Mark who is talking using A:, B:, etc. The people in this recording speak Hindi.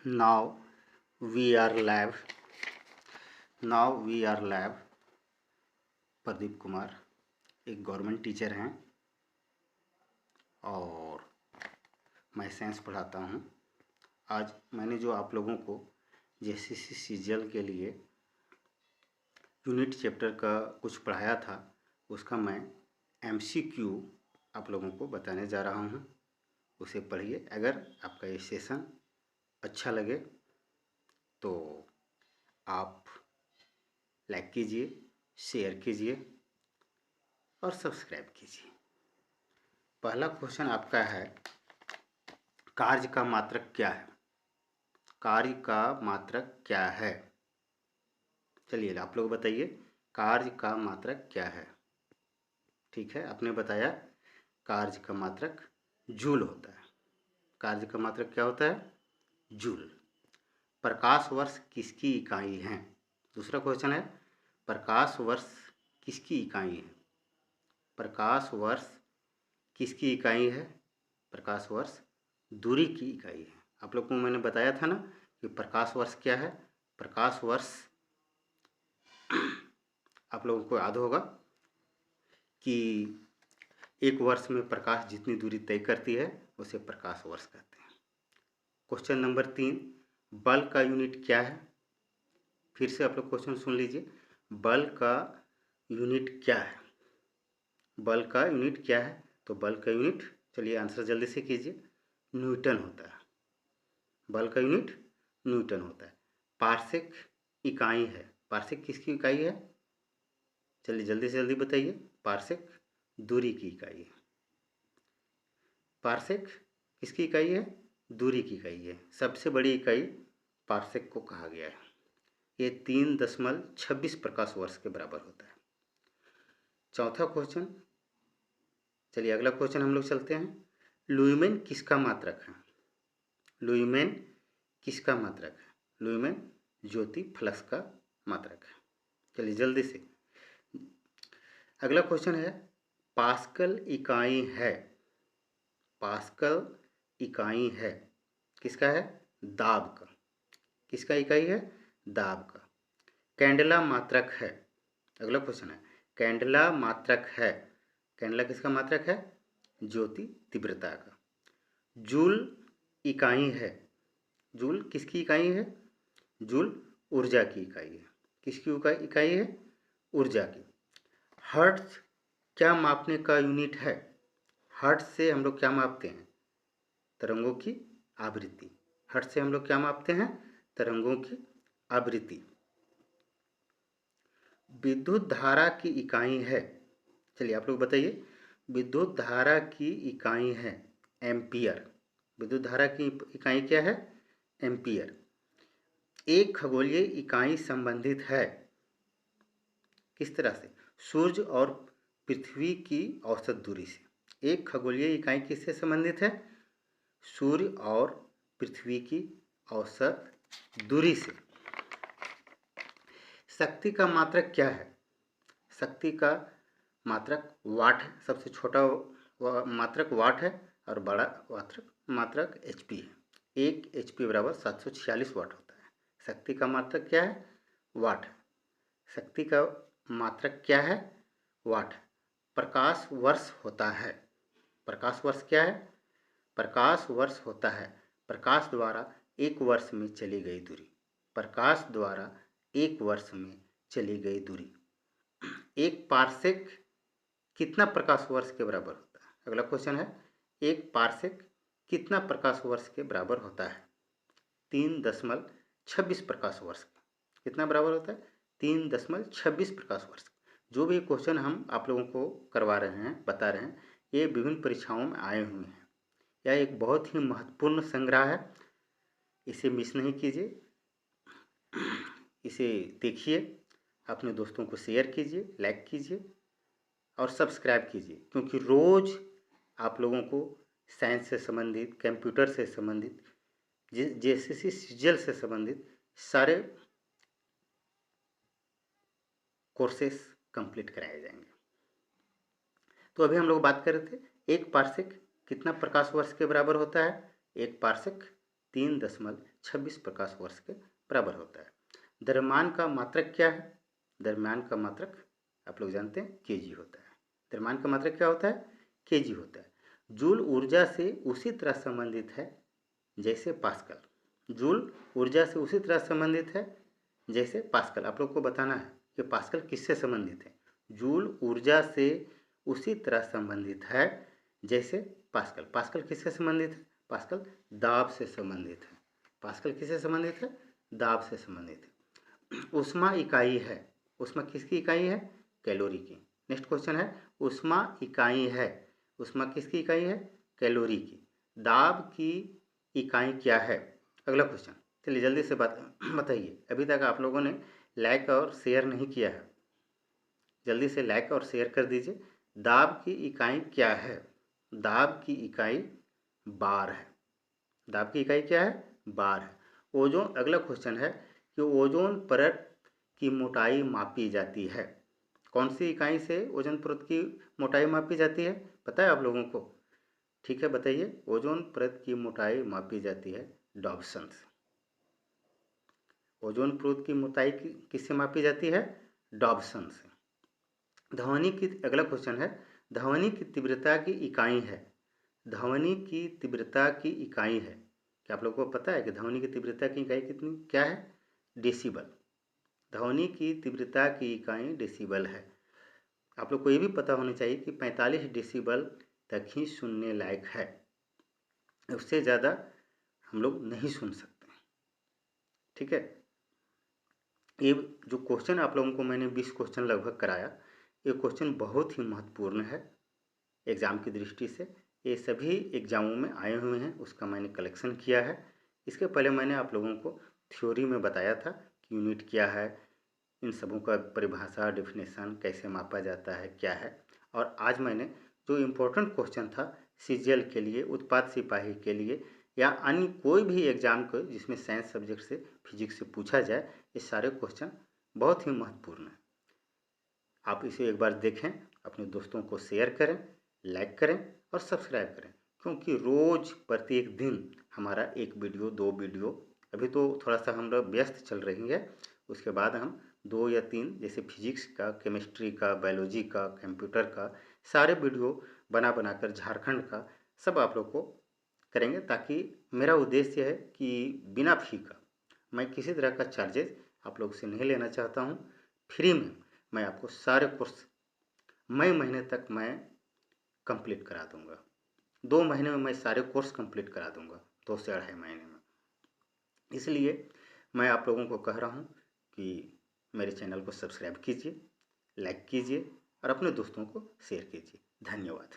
A: Now we are live. Pradeep Kumar एक गवर्नमेंट टीचर हैं और मैं साइंस पढ़ाता हूँ। आज मैंने जो आप लोगों को जेसीसी सीजीएल के लिए यूनिट चैप्टर का कुछ पढ़ाया था, उसका मैं एमसीक्यू आप लोगों को बताने जा रहा हूँ। उसे पढ़िए। अगर आपका ये सेशन अच्छा लगे तो आप लाइक कीजिए, शेयर कीजिए और सब्सक्राइब कीजिए। पहला क्वेश्चन आपका है, कार्य का मात्रक क्या है? कार्य का मात्रक क्या है? चलिए आप लोग बताइए, कार्य का मात्रक क्या है? ठीक है, आपने बताया कार्य का मात्रक जूल होता है। कार्य का मात्रक क्या होता है? जूल। प्रकाश वर्ष किसकी इकाई है? दूसरा क्वेश्चन है, प्रकाश वर्ष किसकी इकाई है? प्रकाश वर्ष किसकी इकाई है? प्रकाश वर्ष दूरी की इकाई है। आप लोग को मैंने बताया था ना कि प्रकाश वर्ष क्या है। प्रकाश वर्ष आप लोगों को याद होगा कि एक वर्ष में प्रकाश जितनी दूरी तय करती है उसे प्रकाश वर्ष कहते हैं। क्वेश्चन नंबर 3, बल का यूनिट क्या है? फिर से आप लोग क्वेश्चन सुन लीजिए, बल का यूनिट क्या है? बल का यूनिट क्या है? तो बल का यूनिट, चलिए आंसर जल्दी से कीजिए, न्यूटन होता है। बल का यूनिट न्यूटन होता है। पार्सेक इकाई है। पार्सेक किसकी इकाई है? चलिए जल्दी से जल्दी बताइए। पार्सेक दूरी की इकाई है। पार्सेक किसकी इकाई है? दूरी की इकाई है। सबसे बड़ी इकाई पार्सेक को कहा गया है। ये 3.26 प्रकाश वर्ष के बराबर होता है। चौथा क्वेश्चन, चलिए अगला क्वेश्चन हम लोग चलते हैं। लुमेन किसका मात्रक है? लुमेन किसका मात्रक है? लुमेन ज्योति फ्लक्स का मात्रक है। चलिए जल्दी से अगला क्वेश्चन है, पास्कल इकाई है। पास्कल इकाई है किसका है? दाब का। किसका इकाई है? दाब का। कैंडेला मात्रक है। अगला क्वेश्चन है, कैंडेला मात्रक है। कैंडेला किसका मात्रक है? ज्योति तीव्रता का। जूल इकाई है। जूल किसकी इकाई है? जूल ऊर्जा की इकाई है। किसकी इकाई है? ऊर्जा की। हर्ट्ज क्या मापने का यूनिट है? हर्ट्ज से हम लोग क्या मापते हैं? तरंगों की आवृत्ति। हर्ट्ज से हम लोग क्या मापते हैं? तरंगों की आवृत्ति। विद्युत धारा की इकाई है। चलिए आप लोग बताइए, विद्युत धारा की इकाई है एम्पियर। विद्युत धारा की इकाई क्या है? एम्पियर। एक खगोलीय इकाई संबंधित है किस तरह से? सूर्य और पृथ्वी की औसत दूरी से। एक खगोलीय इकाई किससे संबंधित है? सूर्य और पृथ्वी की औसत दूरी से। शक्ति का मात्रक क्या है? शक्ति का मात्रक वाट है। सबसे छोटा मात्रक वाट है और बड़ा मात्रक एचपी है। 1 एचपी बराबर 746 वाट होता है। शक्ति का मात्रक क्या है? वाट है। शक्ति का मात्रक क्या है? वाट। प्रकाश वर्ष होता है। प्रकाश वर्ष क्या है? प्रकाश वर्ष होता है प्रकाश द्वारा एक वर्ष में चली गई दूरी। प्रकाश द्वारा एक वर्ष में चली गई दूरी। एक पार्सेक कितना प्रकाश वर्ष के बराबर होता है? अगला क्वेश्चन है, एक पार्सेक कितना प्रकाश वर्ष के बराबर होता है? 3.26 प्रकाश वर्ष। कितना बराबर होता है? 3.26 प्रकाश वर्ष। जो भी क्वेश्चन हम आप लोगों को करवा रहे हैं, बता रहे हैं, ये विभिन्न परीक्षाओं में आए हुए हैं। यह एक बहुत ही महत्वपूर्ण संग्रह है। इसे मिस नहीं कीजिए। इसे देखिए, अपने दोस्तों को शेयर कीजिए, लाइक कीजिए और सब्सक्राइब कीजिए, क्योंकि रोज़ आप लोगों को साइंस से संबंधित, कंप्यूटर से संबंधित, जेसीसी सीजीएल से संबंधित सारे कोर्सेस कंप्लीट कराए जाएंगे। तो अभी हम लोग बात कर रहे थे, एक पार्सेक कितना प्रकाश वर्ष के बराबर होता है? एक पार्सेक 3.26 प्रकाश वर्ष के बराबर होता है। द्रव्यमान का मात्रक क्या है? द्रव्यमान का मात्रक आप लोग जानते हैं केजी होता है। द्रव्यमान का मात्रक क्या होता है? केजी होता है। जूल ऊर्जा से उसी तरह संबंधित है जैसे पास्कल। जूल ऊर्जा से उसी तरह संबंधित है जैसे पास्कल। आप लोग को बताना है कि पास्कल किससे संबंधित है। जूल ऊर्जा से उसी तरह संबंधित है जैसे पास्कल। पास्कल किससे संबंधित है? पास्कल दाब से संबंधित है। पास्कल किससे संबंधित है? दाब से संबंधित है। ऊष्मा इकाई है। ऊष्मा किसकी इकाई है? कैलोरी की। नेक्स्ट क्वेश्चन है, ऊष्मा इकाई है। ऊष्मा किसकी इकाई है? कैलोरी की। दाब की इकाई क्या है? अगला क्वेश्चन। चलिए जल्दी से बताइए। अभी तक आप लोगों ने लाइक और शेयर नहीं किया है, जल्दी से लाइक और शेयर कर दीजिए। दाब की इकाई क्या है? दाब की इकाई बार है। दाब की इकाई क्या है? बार है। ओजोन, अगला क्वेश्चन है कि ओजोन परत की मोटाई मापी जाती है। कौन सी इकाई से ओजोन परत की मोटाई मापी जाती है? पता है आप लोगों को? ठीक है, बताइए। ओजोन परत की मोटाई मापी जाती है डॉब्सन से। ओजोन परत की मोटाई किससे मापी जाती है? डॉब्सन से। ध्वनि की, अगला क्वेश्चन है, ध्वनि की तीव्रता की इकाई है। ध्वनि की तीव्रता की इकाई है। क्या आप लोगों को पता है कि ध्वनि की तीव्रता की इकाई कितनी क्या है? डेसिबल। ध्वनि की तीव्रता की इकाई डेसिबल है। आप लोग को ये भी पता होना चाहिए कि 45 डेसिबल तक ही सुनने लायक है, उससे ज़्यादा हम लोग नहीं सुन सकते। ठीक है, ये जो क्वेश्चन आप लोगों को मैंने 20 क्वेश्चन लगभग कराया, ये क्वेश्चन बहुत ही महत्वपूर्ण है एग्ज़ाम की दृष्टि से। ये सभी एग्ज़ामों में आए हुए हैं, उसका मैंने कलेक्शन किया है। इसके पहले मैंने आप लोगों को थ्योरी में बताया था कि यूनिट क्या है, इन सबों का परिभाषा, डेफिनेशन, कैसे मापा जाता है, क्या है। और आज मैंने जो इम्पोर्टेंट क्वेश्चन था सीजीएल के लिए, उत्पाद सिपाही के लिए, या अन्य कोई भी एग्ज़ाम को जिसमें साइंस सब्जेक्ट से, फिजिक्स से पूछा जाए, ये सारे क्वेश्चन बहुत ही महत्वपूर्ण हैं। आप इसे एक बार देखें, अपने दोस्तों को शेयर करें, लाइक करें और सब्सक्राइब करें, क्योंकि रोज़ प्रत्येक दिन हमारा एक वीडियो, 2 वीडियो, अभी तो थोड़ा सा हम लोग व्यस्त चल रही है, उसके बाद हम 2 या 3 जैसे फिजिक्स का, केमिस्ट्री का, बायोलॉजी का, कंप्यूटर का सारे वीडियो बना कर झारखंड का सब आप लोग को करेंगे, ताकि मेरा उद्देश्य है कि बिना फी का, मैं किसी तरह का चार्जेस आप लोग से नहीं लेना चाहता हूँ। फ्री में मैं आपको सारे कोर्स मई महीने तक मैं कंप्लीट करा दूंगा। 2 महीने में मैं सारे कोर्स कंप्लीट करा दूंगा, 2 से 2.5 महीने में। इसलिए मैं आप लोगों को कह रहा हूँ कि मेरे चैनल को सब्सक्राइब कीजिए, लाइक कीजिए और अपने दोस्तों को शेयर कीजिए। धन्यवाद।